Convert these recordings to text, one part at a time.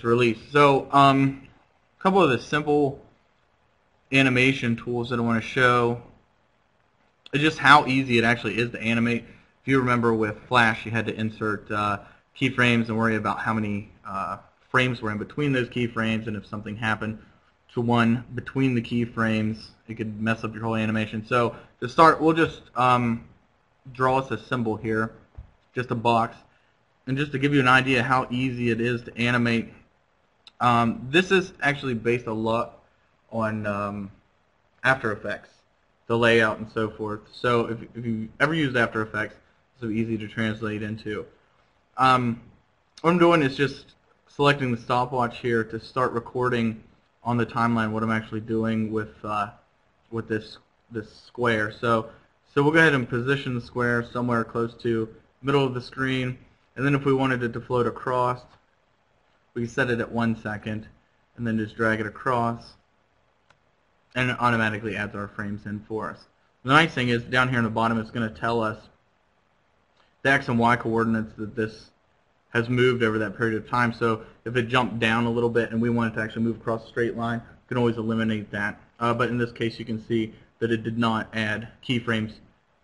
released. So a couple of the simple animation tools that I want to show is just how easy it actually is to animate. If you remember with Flash, you had to insert keyframes and worry about how many frames were in between those keyframes, and if something happened to one between the keyframes, it could mess up your whole animation. So to start, we'll just draw us a symbol here, just a box, and just to give you an idea how easy it is to animate. This is actually based a lot on After Effects, the layout and so forth. So if you ever used After Effects, it's so easy to translate into. What I'm doing is just selecting the stopwatch here to start recording on the timeline what I'm actually doing with this square. So we'll go ahead and position the square somewhere close to the middle of the screen, and then if we wanted it to float across, we can set it at 1 second and then just drag it across, and it automatically adds our frames in for us. The nice thing is down here in the bottom it's going to tell us the X and Y coordinates that this has moved over that period of time. So if it jumped down a little bit and we want it to actually move across a straight line, we can always eliminate that. But in this case you can see that it did not add keyframes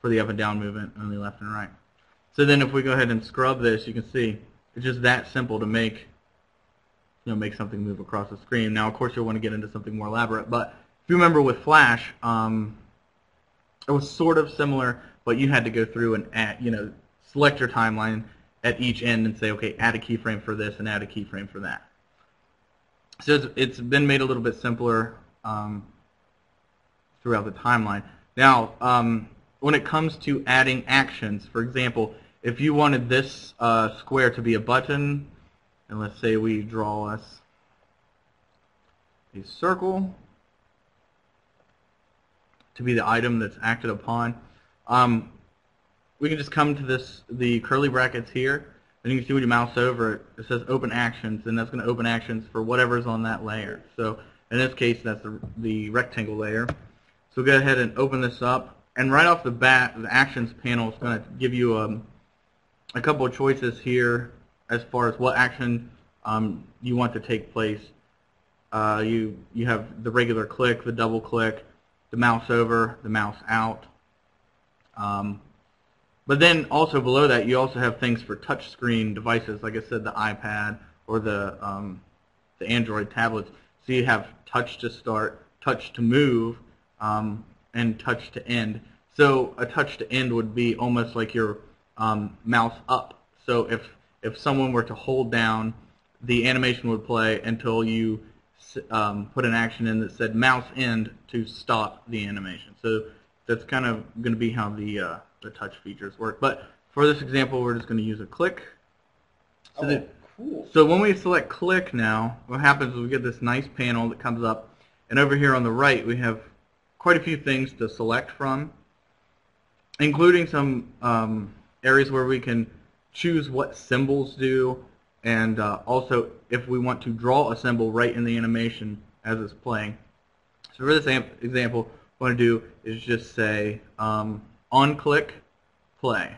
for the up and down movement, only left and right. So then if we go ahead and scrub this, you can see it's just that simple to make something move across the screen. Now of course you'll want to get into something more elaborate, but if you remember with Flash, it was sort of similar, but you had to go through and add, select your timeline at each end and say, okay, add a keyframe for this and add a keyframe for that. So it's been made a little bit simpler throughout the timeline. Now, when it comes to adding actions, for example, if you wanted this square to be a button, and let's say we draw us a circle to be the item that's acted upon, we can just come to the curly brackets here, and you can see when you mouse over it, it says open actions, and that's going to open actions for whatever's on that layer. So in this case, that's the rectangle layer. So we'll go ahead and open this up, and right off the bat, the actions panel is going to give you a couple of choices here as far as what action you want to take place. You have the regular click, the double click, the mouse over, the mouse out. But then also below that, you also have things for touchscreen devices, like I said, the iPad or the Android tablets. So you have touch to start, touch to move, and touch to end. So a touch to end would be almost like your mouse up. So if someone were to hold down, the animation would play until you put an action in that said mouse end to stop the animation. So that's kind of going to be how the touch features work. But for this example, we're just going to use a click. So cool. So when we select click now, what happens is we get this nice panel that comes up, and over here on the right we have quite a few things to select from, including some areas where we can choose what symbols do, and also if we want to draw a symbol right in the animation as it's playing. So for this example, what I want to do is just say on click, play.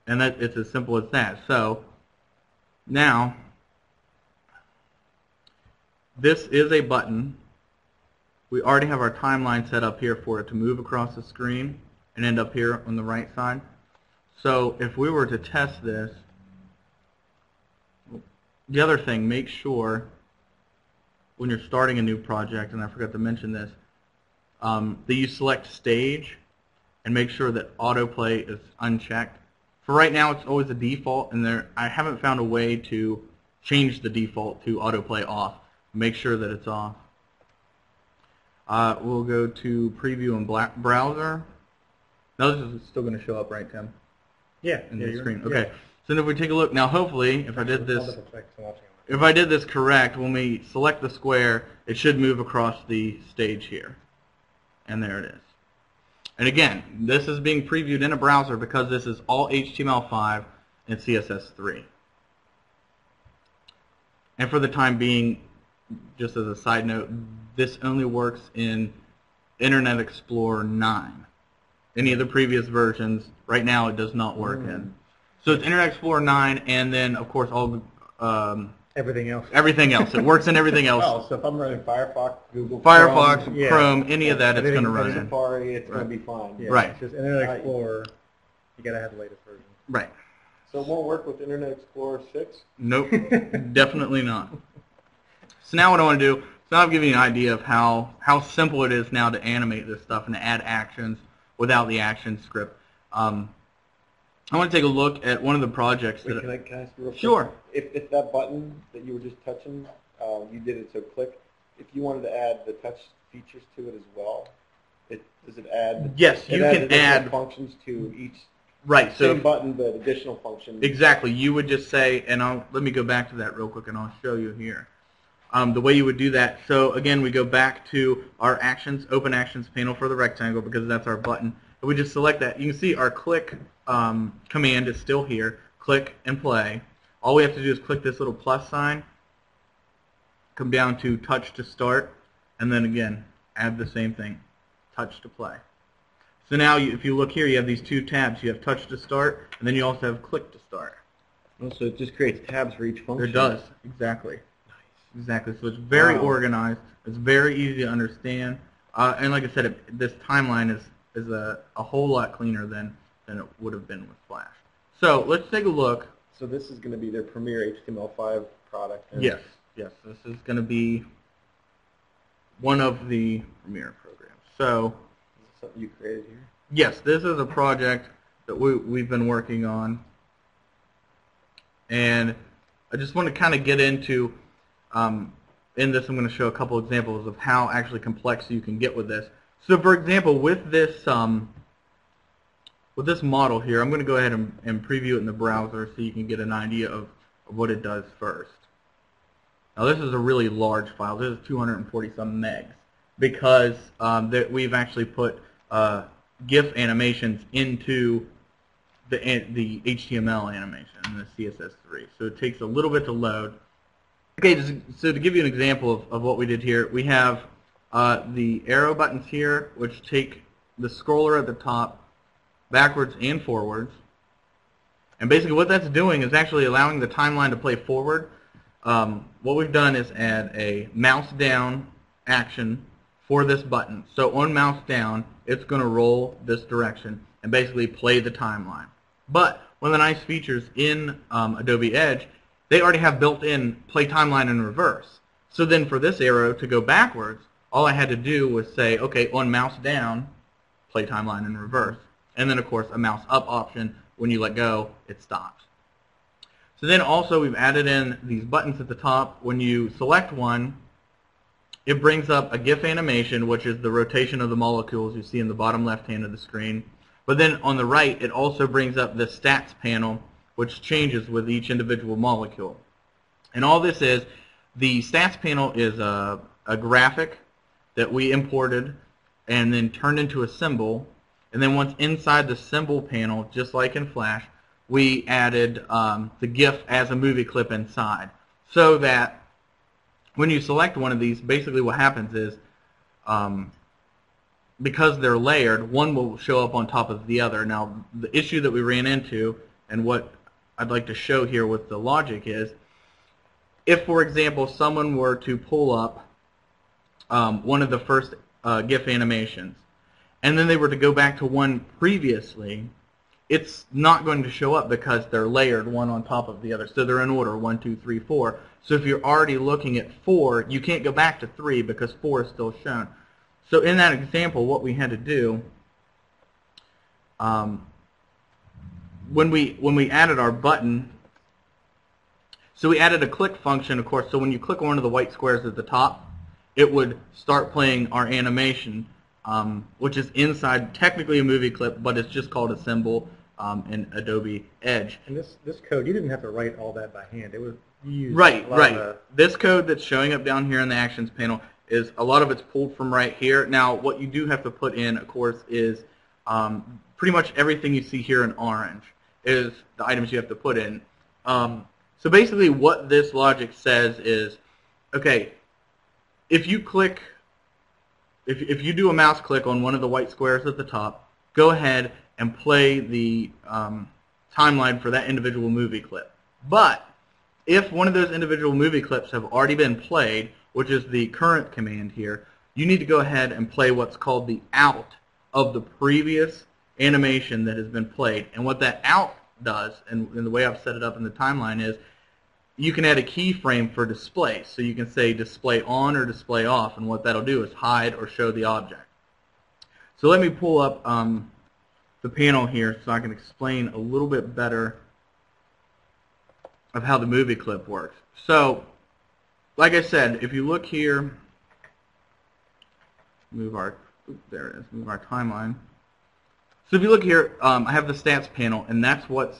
And it's as simple as that. So now this is a button. We already have our timeline set up here for it to move across the screen and end up here on the right side. So if we were to test this, the other thing, make sure when you're starting a new project, and I forgot to mention this, that you select stage and make sure that autoplay is unchecked. For right now, it's always a default, and I haven't found a way to change the default to autoplay off. Make sure that it's off. We'll go to preview and browser. Now this is still going to show up, right, Tim? Yeah. In the screen. Okay. Yeah. So if we take a look now, hopefully, if I did this correct, when we select the square, it should move across the stage here, and there it is. And again, this is being previewed in a browser because this is all HTML5 and CSS3. And for the time being, just as a side note, this only works in Internet Explorer 9. Any of the previous versions, right now it does not work in. So it's Internet Explorer 9, and then of course all the Everything else. Everything else. It works in everything else. Oh, so if I'm running Firefox, Google Firefox, Chrome, Chrome, any of that, it's going to run in. Safari, it's going to be fine. Yeah, Right. It's just Internet Explorer. You got to have the latest version. Right. So it won't work with Internet Explorer 6? Nope. Definitely not. So now what I want to do, so now I've given you an idea of how simple it is now to animate this stuff and to add actions without the action script. I want to take a look at one of the projects. Wait, can I ask you real quick? Sure. If that button that you were just touching, you did it so click, if you wanted to add the touch features to it as well, does it add? Yes, you can add functions to each. Right. So same button, but additional functions. Exactly. You would just say, and let me go back to that real quick, and I'll show you here. The way you would do that. So again, we go back to our actions, open actions panel for the rectangle because that's our button. And we just select that. You can see our click command is still here. Click and play. All we have to do is click this little plus sign, come down to touch to start, and then again add the same thing, touch to play. So now if you look here, you have these two tabs. You have touch to start, and then you also have click to start. Oh, so it just creates tabs for each function. It does, exactly. Nice. Exactly. So it's very organized. It's very easy to understand. And like I said, this timeline is a whole lot cleaner than it would have been with Flash. So let's take a look. So this is going to be their premier HTML5 product. Yes. Yes. This is going to be one of the premier programs. So. Is this something you created here? Yes, this is a project that we've been working on. And I just want to kind of get into, in this I'm going to show a couple examples of how actually complex you can get with this. So for example, with this model here, I'm going to go ahead and preview it in the browser so you can get an idea of what it does first. Now this is a really large file. This is 240 some megs because we've actually put GIF animations into the HTML animation in the CSS3. So it takes a little bit to load. Okay, so to give you an example of what we did here, we have the arrow buttons here, which take the scroller at the top backwards and forwards. And basically what that's doing is actually allowing the timeline to play forward. What we've done is add a mouse down action for this button. So on mouse down, it's going to roll this direction and basically play the timeline. But one of the nice features in Adobe Edge, they already have built-in play timeline in reverse. So then for this arrow to go backwards, all I had to do was say, okay, on mouse down, play timeline in reverse. And then, of course, a mouse up option. When you let go, it stops. So then also we've added in these buttons at the top. When you select one, it brings up a GIF animation, which is the rotation of the molecules you see in the bottom left hand of the screen. But then on the right, it also brings up the stats panel, which changes with each individual molecule. And all this is, the stats panel is a graphic that we imported and then turned into a symbol. And then once inside the symbol panel, just like in Flash, we added the GIF as a movie clip inside. So that when you select one of these, basically what happens is, because they're layered, one will show up on top of the other. Now, the issue that we ran into, and what I'd like to show here with the logic is, if, for example, someone were to pull up one of the first GIF animations, and then they were to go back to one previously, it's not going to show up because they're layered one on top of the other. So they're in order, 1, 2, 3, 4. So if you're already looking at 4, you can't go back to 3 because 4 is still shown. So in that example, what we had to do, when we added our button, so we added a click function, of course. So when you click on one of the white squares at the top, it would start playing our animation, which is inside technically a movie clip, but it's just called a symbol in Adobe Edge. And this code, you didn't have to write all that by hand. It was used right. This code that's showing up down here in the Actions panel is a lot of it's pulled from right here. Now, what you do have to put in, of course, is pretty much everything you see here in orange is the items you have to put in. So basically, what this logic says is, okay, if you click. If you do a mouse click on one of the white squares at the top, go ahead and play the timeline for that individual movie clip. But if one of those individual movie clips have already been played, which is the current command here, you need to go ahead and play what's called the out of the previous animation that has been played. And what that out does, and the way I've set it up in the timeline is, you can add a keyframe for display. So you can say display on or display off, and what that'll do is hide or show the object. So let me pull up the panel here so I can explain a little bit better of how the movie clip works. So, like I said, if you look here, move our timeline. So if you look here, I have the stats panel, and that's what's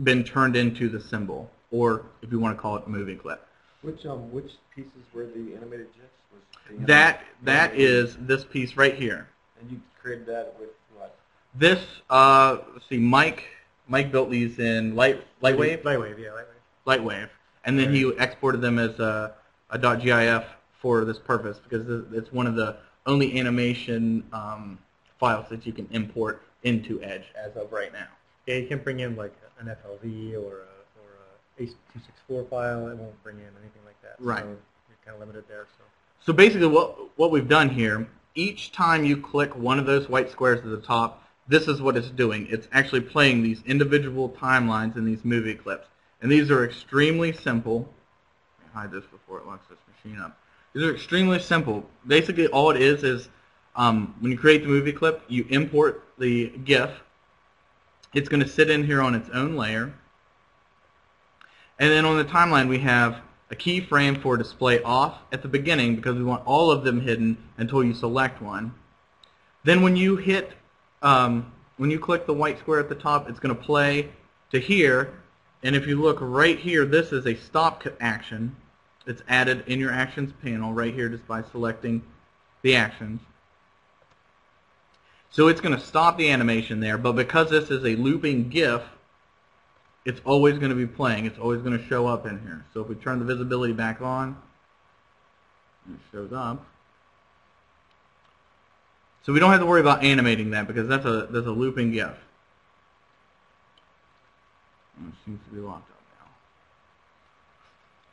been turned into the symbol, or if you want to call it a movie clip. Which pieces were the animated GIFs? That is this piece right here. And you created that with what? This, let's see, Mike built these in Lightwave. Lightwave, yeah, Lightwave. Lightwave, and then he exported them as a .gif for this purpose because it's one of the only animation files that you can import into Edge as of right now. Yeah, you can bring in like an FLV or a H.264 file. It won't bring in anything like that. Right. So you're kind of limited there. So basically, what we've done here, each time you click one of those white squares at the top, this is what it's doing. It's actually playing these individual timelines in these movie clips. And these are extremely simple. Let me hide this before it locks this machine up. These are extremely simple. Basically, all it is when you create the movie clip, you import the GIF. It's going to sit in here on its own layer. And then on the timeline, we have a keyframe for display off at the beginning because we want all of them hidden until you select one. Then when you hit, when you click the white square at the top, it's going to play to here. And if you look right here, this is a stop action. It's added in your actions panel right here just by selecting the actions. So it's going to stop the animation there, but because this is a looping GIF, it's always going to be playing. It's always going to show up in here. So if we turn the visibility back on, it shows up. So we don't have to worry about animating that because that's a looping GIF. It seems to be locked up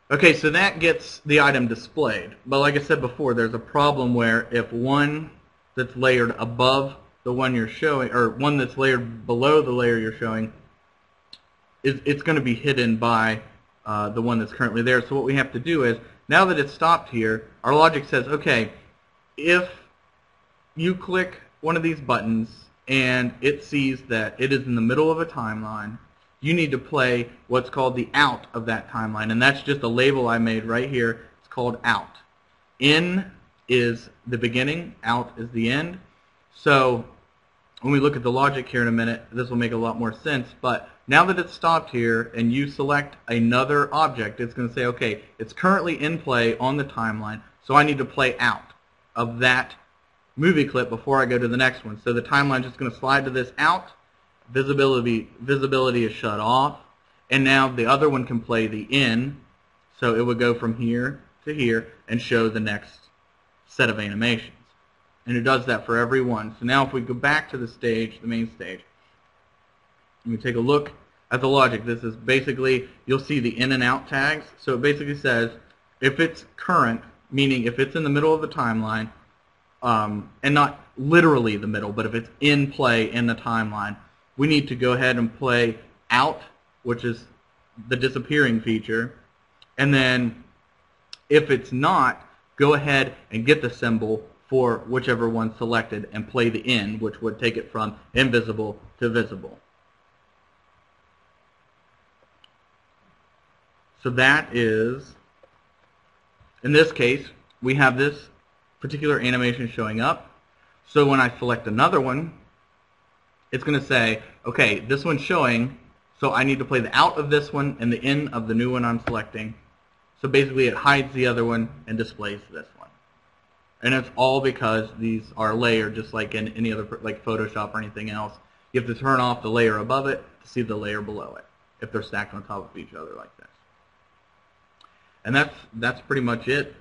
now. Okay, so that gets the item displayed. But like I said before, there's a problem where if one that's layered above the one you're showing, or one that's layered below the layer you're showing, it's going to be hidden by the one that's currently there. So what we have to do is, now that it's stopped here, our logic says, okay, if you click one of these buttons and it sees that it is in the middle of a timeline, you need to play what's called the out of that timeline. And that's just a label I made right here. It's called out. In is the beginning, out is the end. So when we look at the logic here in a minute, this will make a lot more sense. But now that it's stopped here and you select another object, it's going to say, okay, it's currently in play on the timeline, so I need to play out of that movie clip before I go to the next one. So the timeline is just going to slide to this out. Visibility is shut off. And now the other one can play the in. So it would go from here to here and show the next set of animations. And it does that for every one. So now if we go back to the stage, the main stage, and we take a look at the logic, this is basically, you'll see the in and out tags. So it basically says if it's current, meaning if it's in the middle of the timeline, and not literally the middle, but if it's in play in the timeline, we need to go ahead and play out, which is the disappearing feature. And then if it's not, go ahead and get the symbol for whichever one selected and play the in, which would take it from invisible to visible. So that is, in this case, we have this particular animation showing up. So when I select another one, it's going to say, okay, this one's showing, so I need to play the out of this one and the in of the new one I'm selecting. So basically it hides the other one and displays this one. And it's all because these are layered just like in any other, like Photoshop or anything else. You have to turn off the layer above it to see the layer below it, if they're stacked on top of each other like this. And that's pretty much it.